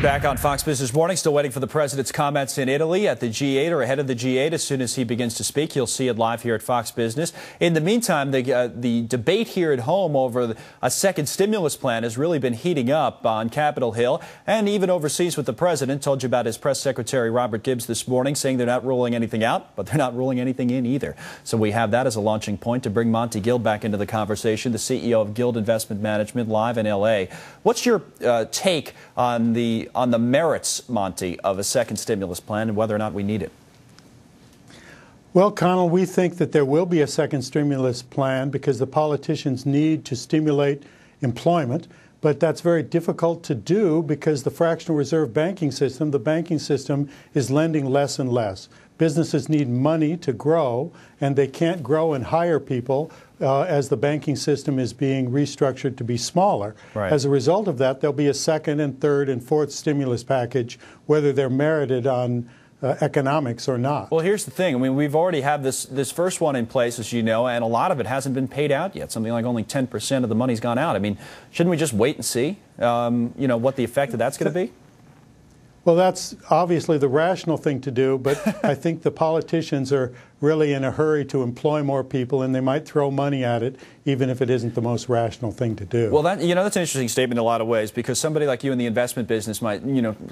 Back on Fox Business Morning, still waiting for the president's comments in Italy at the G8 or ahead of the G8. As soon as he begins to speak, you'll see it live here at Fox Business. In the meantime, the debate here at home over a second stimulus plan has really been heating up on Capitol Hill and even overseas with the president. Told you about his press secretary, Robert Gibbs, this morning, saying they're not ruling anything out, but they're not ruling anything in either. So we have that as a launching point to bring Monty Guild back into the conversation, the CEO of Guild Investment Management, live in L.A. What's your take on the merits, Monty, of a second stimulus plan and whether or not we need it? Well, Connell, we think that there will be a second stimulus plan because the politicians need to stimulate employment, but that's very difficult to do because the fractional reserve banking system, the banking system, is lending less and less. Businesses need money to grow, and they can't grow and hire people as the banking system is being restructured to be smaller. Right. As a result of that, there'll be a second and third and fourth stimulus package, whether they're merited on economics or not. Well, here's the thing. I mean, we've already had this first one in place, as you know, and a lot of it hasn't been paid out yet. Something like only 10% of the money's gone out. I mean, shouldn't we just wait and see, what the effect of that's going to be? Well, that's obviously the rational thing to do, but I think the politicians are really in a hurry to employ more people, and they might throw money at it, even if it isn't the most rational thing to do. Well, that's an interesting statement in a lot of ways, because somebody like you in the investment business might,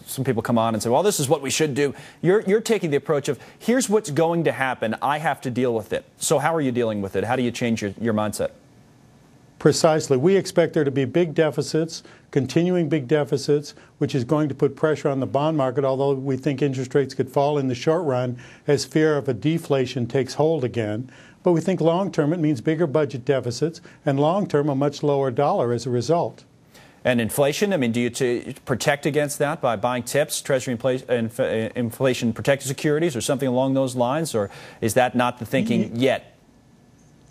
some people come on and say, well, this is what we should do. You're taking the approach of, here's what's going to happen. I have to deal with it. So how are you dealing with it? How do you change your mindset? Precisely. We expect there to be big deficits, continuing big deficits, which is going to put pressure on the bond market, although we think interest rates could fall in the short run as fear of a deflation takes hold again. But we think long-term it means bigger budget deficits, and long-term a much lower dollar as a result. And inflation, I mean, do you protect against that by buying TIPS, Treasury inflation protected securities, or something along those lines, or is that not the thinking yet?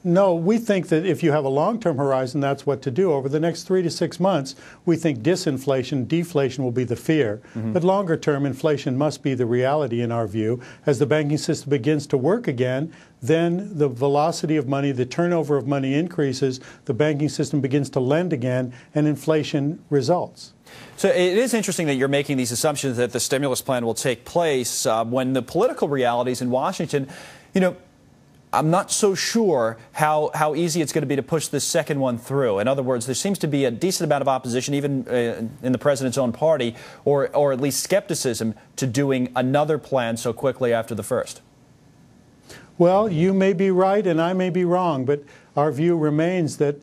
No, we think that if you have a long-term horizon, that's what to do. Over the next 3 to 6 months, we think disinflation, deflation will be the fear. But longer-term, inflation must be the reality in our view. As the banking system begins to work again, then the velocity of money, the turnover of money increases, the banking system begins to lend again, and inflation results. So it is interesting that you're making these assumptions that the stimulus plan will take place when the political realities in Washington, I'm not so sure how easy it's going to be to push this second one through. In other words, there seems to be a decent amount of opposition, even in the president's own party, or at least skepticism to doing another plan so quickly after the first. Well, you may be right and I may be wrong, but our view remains that,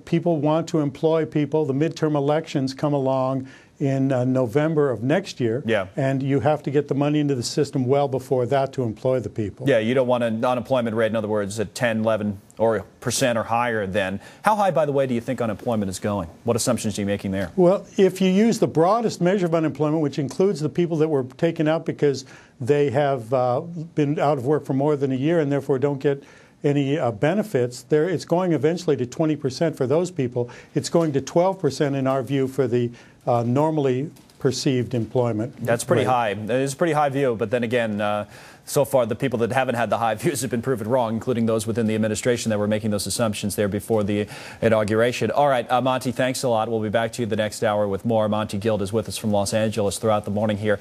people want to employ people. The midterm elections come along in November of next year, and you have to get the money into the system well before that to employ the people. Yeah, you don't want an unemployment rate, in other words, at 10, 11% or higher then. How high, by the way, do you think unemployment is going? What assumptions are you making there? Well, if you use the broadest measure of unemployment, which includes the people that were taken out because they have been out of work for more than a year and therefore don't get any benefits, it's going eventually to 20% for those people. It's going to 12% in our view for the normally perceived employment. That's pretty high. It's a pretty high view, but then again, so far the people that haven't had the high views have been proven wrong, including those within the administration that were making those assumptions there before the inauguration. All right, Monty, thanks a lot. We'll be back to you the next hour with more. Monty Guild is with us from Los Angeles throughout the morning here.